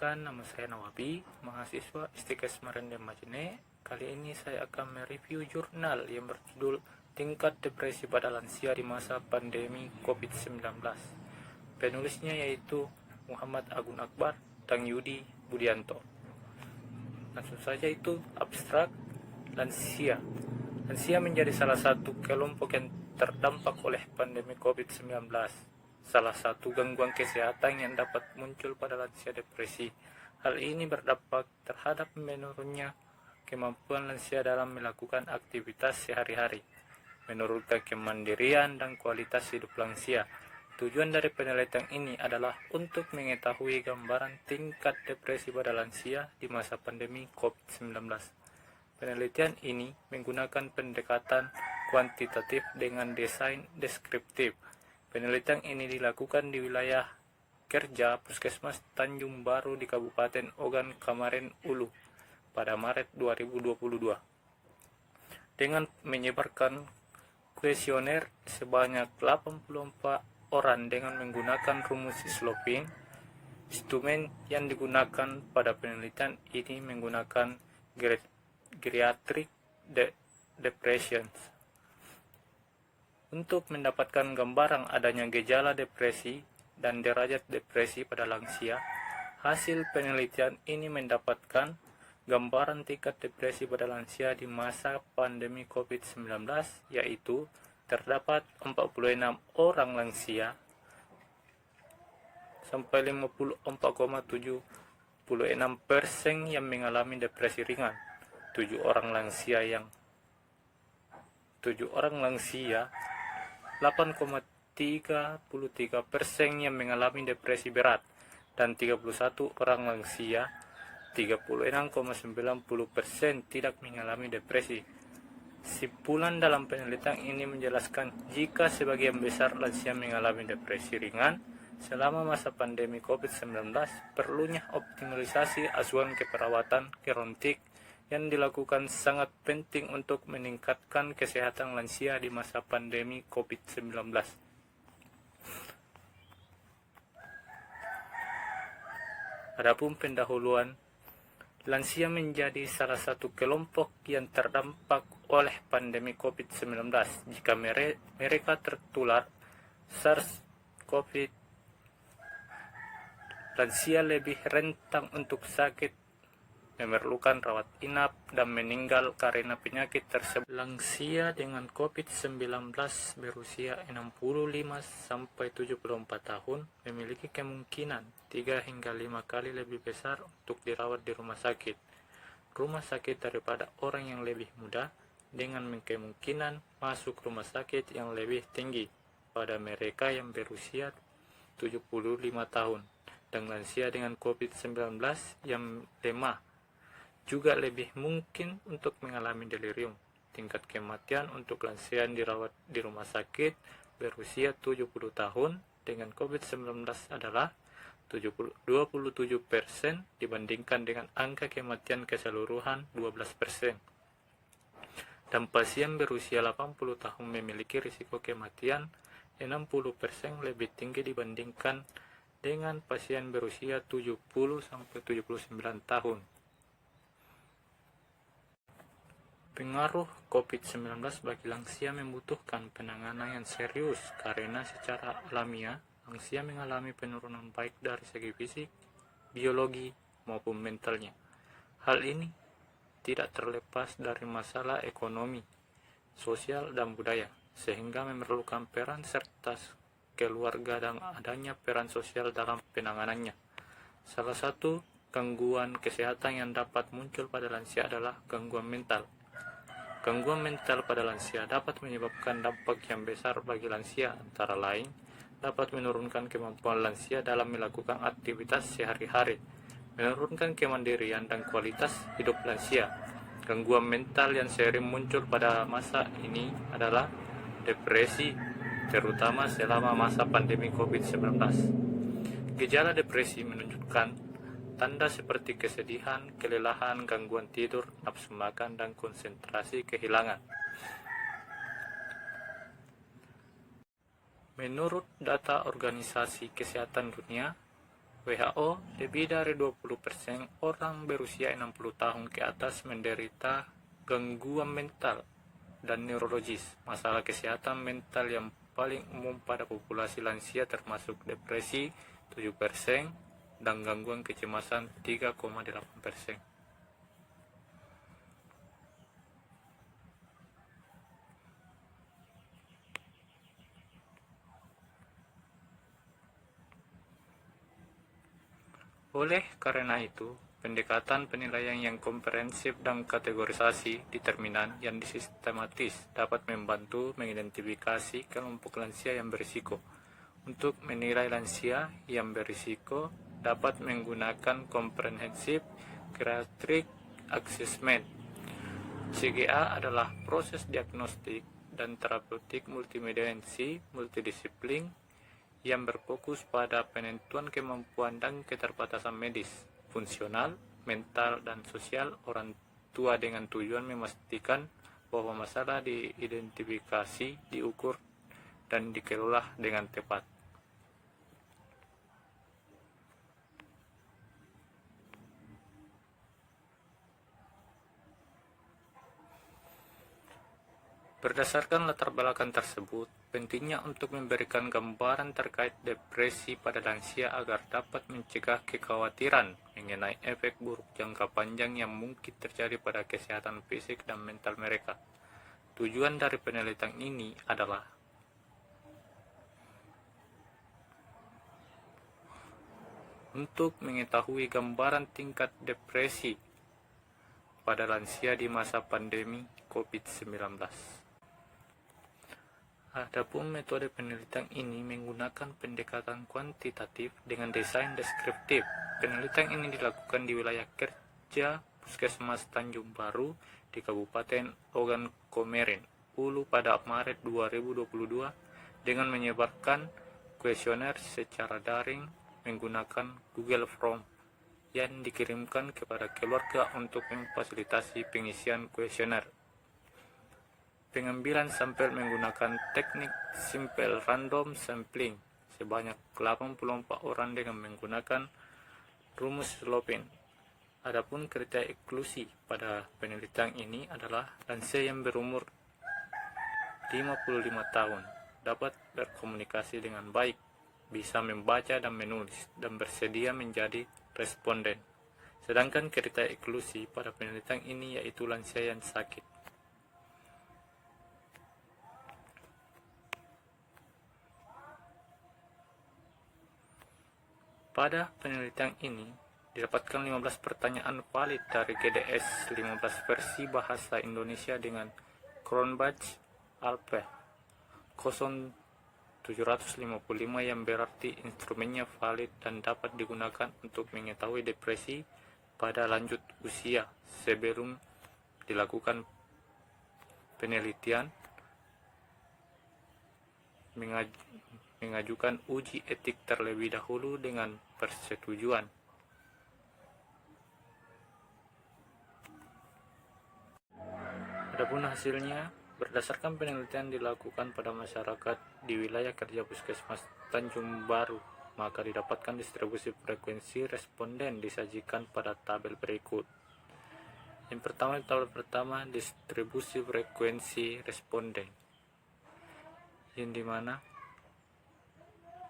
Perkenalkan, nama saya Nawabi, mahasiswa STKS Marende Majene. Kali ini saya akan mereview jurnal yang berjudul Tingkat Depresi pada Lansia di Masa Pandemi COVID-19. Penulisnya yaitu Muhammad Agun Akbar dan Yudi Budianto. Langsung saja itu abstrak. Lansia. Lansia menjadi salah satu kelompok yang terdampak oleh pandemi COVID-19. Salah satu gangguan kesehatan yang dapat muncul pada lansia depresi. Hal ini berdampak terhadap menurunnya kemampuan lansia dalam melakukan aktivitas sehari-hari, menurunkan kemandirian dan kualitas hidup lansia. Tujuan dari penelitian ini adalah untuk mengetahui gambaran tingkat depresi pada lansia di masa pandemi COVID-19. Penelitian ini menggunakan pendekatan kuantitatif dengan desain deskriptif. Penelitian ini dilakukan di wilayah kerja Puskesmas Tanjung Baru di Kabupaten Ogan Komering Ulu pada Maret 2022. Dengan menyebarkan kuesioner sebanyak 84 orang dengan menggunakan rumus Slopin. Instrumen yang digunakan pada penelitian ini menggunakan geriatric depression. Untuk mendapatkan gambaran adanya gejala depresi dan derajat depresi pada lansia, hasil penelitian ini mendapatkan gambaran tingkat depresi pada lansia di masa pandemi COVID-19, yaitu terdapat 46 orang lansia sampai 54,76% yang mengalami depresi ringan, 7 orang lansia 8,33% yang mengalami depresi berat, dan 31 orang lansia 36,90% tidak mengalami depresi. Simpulan dalam penelitian ini menjelaskan jika sebagian besar lansia mengalami depresi ringan selama masa pandemi COVID-19, perlunya optimalisasi asuhan keperawatan gerontik yang dilakukan sangat penting untuk meningkatkan kesehatan lansia di masa pandemi COVID-19. Adapun pendahuluan, lansia menjadi salah satu kelompok yang terdampak oleh pandemi COVID-19 jika mereka tertular SARS-CoV. Lansia lebih rentan untuk sakit, memerlukan rawat inap, dan meninggal karena penyakit tersebut. Lansia dengan COVID-19 berusia 65-74 tahun memiliki kemungkinan 3 hingga 5 kali lebih besar untuk dirawat di rumah sakit daripada orang yang lebih muda, dengan kemungkinan masuk rumah sakit yang lebih tinggi pada mereka yang berusia 75 tahun. Dan lansia dengan COVID-19 yang lemah juga lebih mungkin untuk mengalami delirium. Tingkat kematian untuk lansia yang dirawat di rumah sakit berusia 70 tahun dengan COVID-19 adalah 27% dibandingkan dengan angka kematian keseluruhan 12%. Dan pasien berusia 80 tahun memiliki risiko kematian 60% lebih tinggi dibandingkan dengan pasien berusia 70-79 tahun. Pengaruh COVID-19 bagi lansia membutuhkan penanganan yang serius karena secara alamiah lansia mengalami penurunan baik dari segi fisik, biologi, maupun mentalnya. Hal ini tidak terlepas dari masalah ekonomi, sosial, dan budaya, sehingga memerlukan peran serta keluarga dan adanya peran sosial dalam penanganannya. Salah satu gangguan kesehatan yang dapat muncul pada lansia adalah gangguan mental. Gangguan mental pada lansia dapat menyebabkan dampak yang besar bagi lansia, antara lain dapat menurunkan kemampuan lansia dalam melakukan aktivitas sehari-hari, menurunkan kemandirian dan kualitas hidup lansia. Gangguan mental yang sering muncul pada masa ini adalah depresi, terutama selama masa pandemi COVID-19. Gejala depresi menunjukkan tanda seperti kesedihan, kelelahan, gangguan tidur, nafsu makan, dan konsentrasi kehilangan. Menurut data Organisasi Kesehatan Dunia, WHO, lebih dari 20% orang berusia 60 tahun ke atas menderita gangguan mental dan neurologis. Masalah kesehatan mental yang paling umum pada populasi lansia termasuk depresi 7% dan gangguan kecemasan 3,8%. Oleh karena itu, pendekatan penilaian yang komprehensif dan kategorisasi determinan yang sistematis dapat membantu mengidentifikasi kelompok lansia yang berisiko. Untuk menilai lansia yang berisiko, dapat menggunakan Comprehensive Geriatric Assessment. CGA adalah proses diagnostik dan terapeutik multidimensi multidisiplin yang berfokus pada penentuan kemampuan dan keterbatasan medis, fungsional, mental, dan sosial orang tua dengan tujuan memastikan bahwa masalah diidentifikasi, diukur, dan dikelola dengan tepat. Berdasarkan latar belakang tersebut, pentingnya untuk memberikan gambaran terkait depresi pada lansia agar dapat mencegah kekhawatiran mengenai efek buruk jangka panjang yang mungkin terjadi pada kesehatan fisik dan mental mereka. Tujuan dari penelitian ini adalah untuk mengetahui gambaran tingkat depresi pada lansia di masa pandemi COVID-19. Adapun metode penelitian ini menggunakan pendekatan kuantitatif dengan desain deskriptif. Penelitian ini dilakukan di wilayah kerja Puskesmas Tanjung Baru di Kabupaten Ogan Komering, Hulu pada Maret 2022 dengan menyebarkan kuesioner secara daring menggunakan Google Form yang dikirimkan kepada keluarga untuk memfasilitasi pengisian kuesioner. Pengambilan sampel menggunakan teknik simple random sampling sebanyak 84 orang dengan menggunakan rumus Slopin. Adapun kriteria eksklusi pada penelitian ini adalah lansia yang berumur 55 tahun, dapat berkomunikasi dengan baik, bisa membaca dan menulis, dan bersedia menjadi responden. Sedangkan kriteria eksklusi pada penelitian ini yaitu lansia yang sakit. Pada penelitian ini, didapatkan 15 pertanyaan valid dari GDS 15 versi bahasa Indonesia dengan Cronbach Alpha 0755 yang berarti instrumennya valid dan dapat digunakan untuk mengetahui depresi pada lanjut usia sebelum dilakukan penelitian, mengajukan uji etik terlebih dahulu dengan persetujuan. Adapun hasilnya, berdasarkan penelitian dilakukan pada masyarakat di wilayah kerja Puskesmas Tanjung Baru, maka didapatkan distribusi frekuensi responden disajikan pada tabel berikut. Yang pertama, tabel pertama distribusi frekuensi responden, yang dimana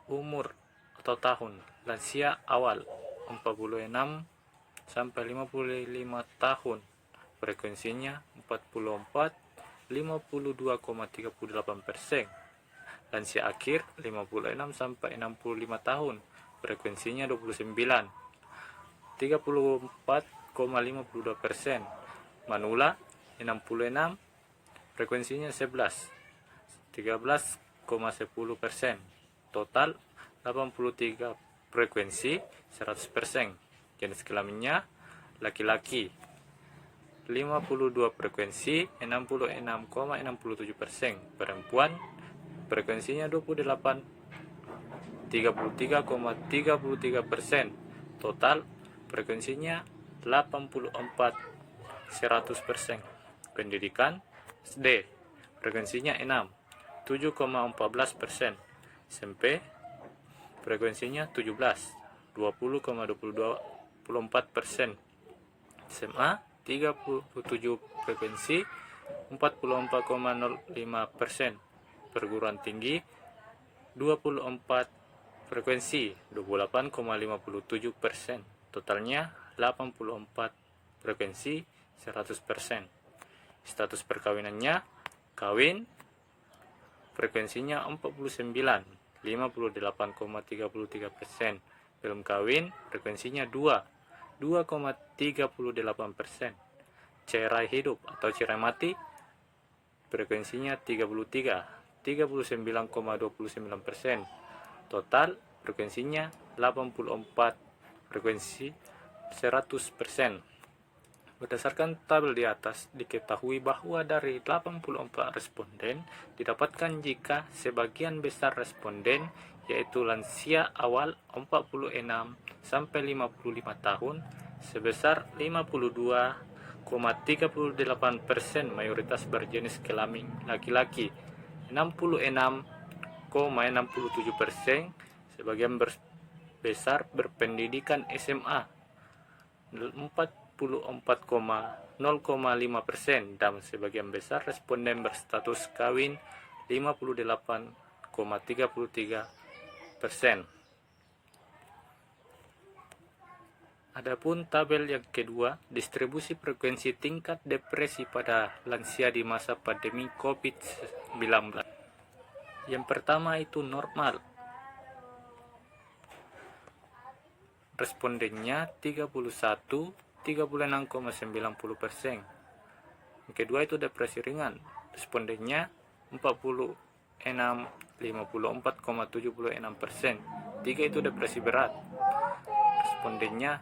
umur atau tahun lansia awal 46 sampai 55 tahun, frekuensinya 44 52,38%. Lansia akhir 56 sampai 65 tahun, frekuensinya 29 34,52%. Manula 66, frekuensinya 11 13,10%. Total 83 frekuensi 100%. Jenis kelaminnya laki-laki 52 frekuensi 66,67%. Perempuan frekuensinya 28 33,33%. Total frekuensinya 84 100%. Pendidikan SD frekuensinya 6 7,14%. SMP frekuensinya 17 20,24%, SMA 37 frekuensi 44,05%, perguruan tinggi 24 frekuensi 28,57%, totalnya 84 frekuensi 100%. Status perkawinannya kawin, frekuensinya 49 58,33%, belum kawin frekuensinya 2,38%, cerai hidup atau cerai mati frekuensinya 39,29%, total frekuensinya 84 frekuensi 100%. Berdasarkan tabel di atas, diketahui bahwa dari 84 responden didapatkan jika sebagian besar responden, yaitu lansia awal 46 sampai 55 tahun, sebesar 52,38%, mayoritas berjenis kelamin laki-laki, 66,67%, sebagian besar berpendidikan SMA, 44,05%, dan sebagian besar responden berstatus kawin 58,33%. Adapun tabel yang kedua, distribusi frekuensi tingkat depresi pada lansia di masa pandemi COVID-19. Yang pertama itu normal. Respondennya 36,90%. Yang kedua itu depresi ringan. Respondennya 54,76%. 3 itu depresi berat. Respondennya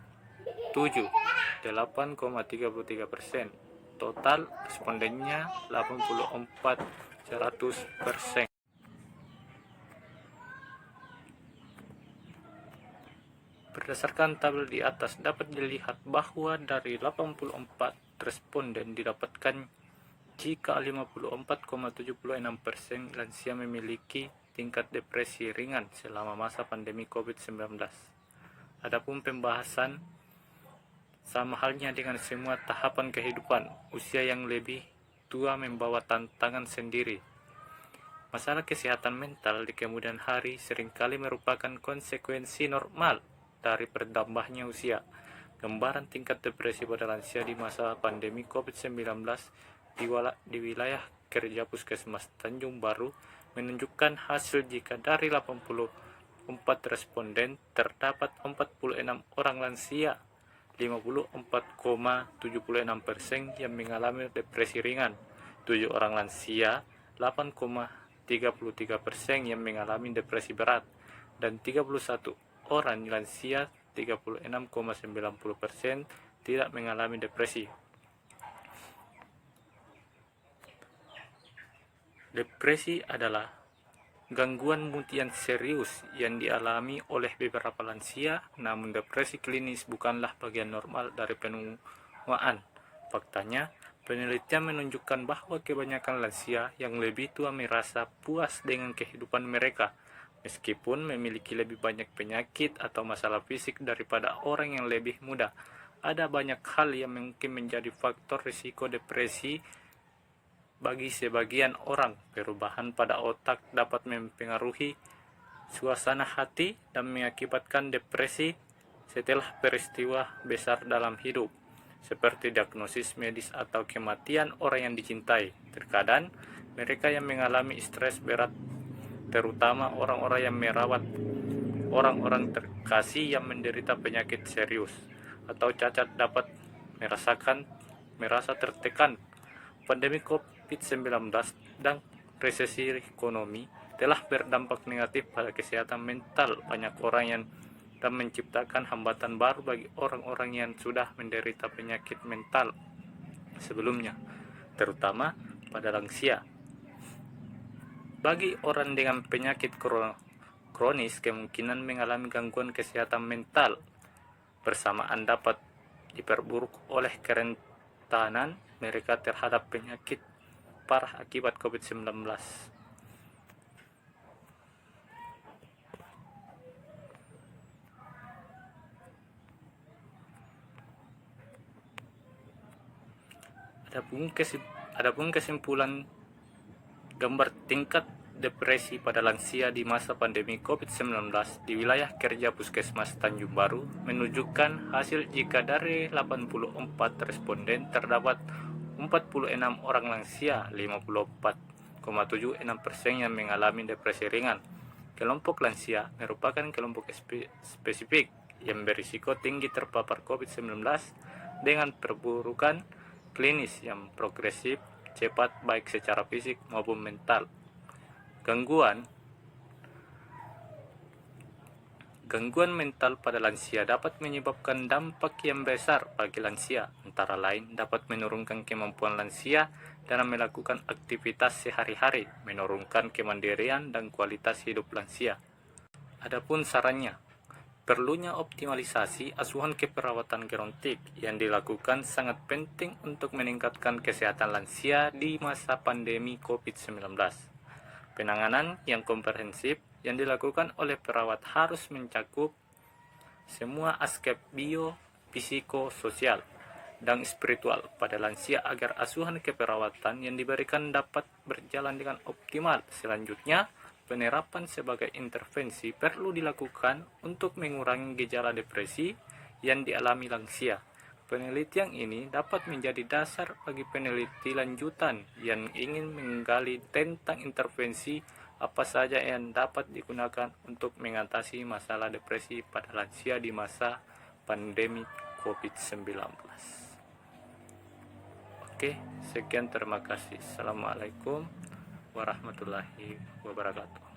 8,33%. Total respondennya 84,100%. Berdasarkan tabel di atas dapat dilihat bahwa dari 84 responden didapatkan jika 54,76% lansia memiliki tingkat depresi ringan selama masa pandemi COVID-19. Adapun pembahasan sama halnya dengan semua tahapan kehidupan, usia yang lebih tua membawa tantangan sendiri. Masalah kesehatan mental di kemudian hari seringkali merupakan konsekuensi normal dari bertambahnya usia. Gambaran tingkat depresi pada lansia di masa pandemi COVID-19 di wilayah kerja Puskesmas Tanjung Baru menunjukkan hasil jika dari 84 responden terdapat 46 orang lansia, 54,76% yang mengalami depresi ringan, 7 orang lansia, 8,33% yang mengalami depresi berat, dan 31 orang lansia 36,90% tidak mengalami depresi. Depresi adalah gangguan mood yang serius yang dialami oleh beberapa lansia, namun depresi klinis bukanlah bagian normal dari penuaan. Faktanya, penelitian menunjukkan bahwa kebanyakan lansia yang lebih tua merasa puas dengan kehidupan mereka, meskipun memiliki lebih banyak penyakit atau masalah fisik daripada orang yang lebih muda. Ada banyak hal yang mungkin menjadi faktor risiko depresi bagi sebagian orang. Perubahan pada otak dapat mempengaruhi suasana hati dan mengakibatkan depresi setelah peristiwa besar dalam hidup, seperti diagnosis medis atau kematian orang yang dicintai. Terkadang, mereka yang mengalami stres berat, terutama orang-orang yang merawat orang-orang terkasih yang menderita penyakit serius atau cacat, dapat merasa tertekan. Pandemi COVID-19 dan resesi ekonomi telah berdampak negatif pada kesehatan mental banyak orang dan menciptakan hambatan baru bagi orang-orang yang sudah menderita penyakit mental sebelumnya, terutama pada lansia. Bagi orang dengan penyakit kronis, kemungkinan mengalami gangguan kesehatan mental bersamaan dapat diperburuk oleh kerentanan mereka terhadap penyakit parah akibat COVID-19. Adapun kesimpulan gambar tingkat depresi pada lansia di masa pandemi COVID-19 di wilayah kerja Puskesmas Tanjung Baru menunjukkan hasil jika dari 84 responden terdapat 46 orang lansia, 54,76% yang mengalami depresi ringan. Kelompok lansia merupakan kelompok spesifik yang berisiko tinggi terpapar COVID-19 dengan perburukan klinis yang progresif cepat baik secara fisik maupun mental. Gangguan mental pada lansia dapat menyebabkan dampak yang besar bagi lansia, antara lain dapat menurunkan kemampuan lansia dalam melakukan aktivitas sehari-hari, menurunkan kemandirian dan kualitas hidup lansia. Adapun sarannya, perlunya optimalisasi asuhan keperawatan gerontik yang dilakukan sangat penting untuk meningkatkan kesehatan lansia di masa pandemi COVID-19. Penanganan yang komprehensif yang dilakukan oleh perawat harus mencakup semua aspek psikososial dan spiritual pada lansia agar asuhan keperawatan yang diberikan dapat berjalan dengan optimal. Selanjutnya, penerapan sebagai intervensi perlu dilakukan untuk mengurangi gejala depresi yang dialami lansia. Penelitian ini dapat menjadi dasar bagi peneliti lanjutan yang ingin menggali tentang intervensi apa saja yang dapat digunakan untuk mengatasi masalah depresi pada lansia di masa pandemi COVID-19. Oke, sekian, terima kasih. Assalamualaikum warahmatullahi wabarakatuh.